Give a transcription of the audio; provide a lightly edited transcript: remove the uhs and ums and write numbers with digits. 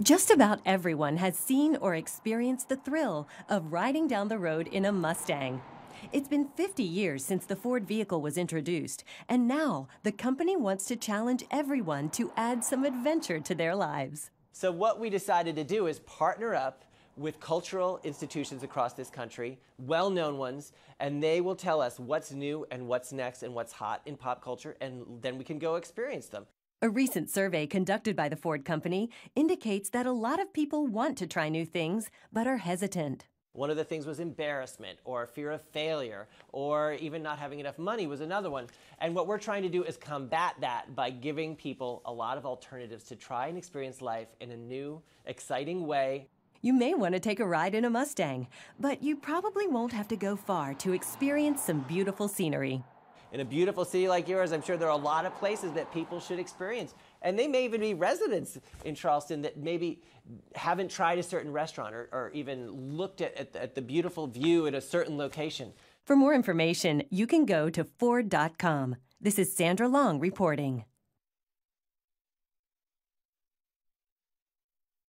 Just about everyone has seen or experienced the thrill of riding down the road in a Mustang. It's been 50 years since the Ford vehicle was introduced, and now the company wants to challenge everyone to add some adventure to their lives. So what we decided to do is partner up with cultural institutions across this country, well-known ones, and they will tell us what's new and what's next and what's hot in pop culture, and then we can go experience them. A recent survey conducted by the Ford company indicates that a lot of people want to try new things but are hesitant. One of the things was embarrassment or fear of failure or even not having enough money was another one. And what we're trying to do is combat that by giving people a lot of alternatives to try and experience life in a new, exciting way. You may want to take a ride in a Mustang, but you probably won't have to go far to experience some beautiful scenery. In a beautiful city like yours, I'm sure there are a lot of places that people should experience. And they may even be residents in Charleston that maybe haven't tried a certain restaurant or even looked at the beautiful view at a certain location. For more information, you can go to Ford.com. This is Sandra Long reporting.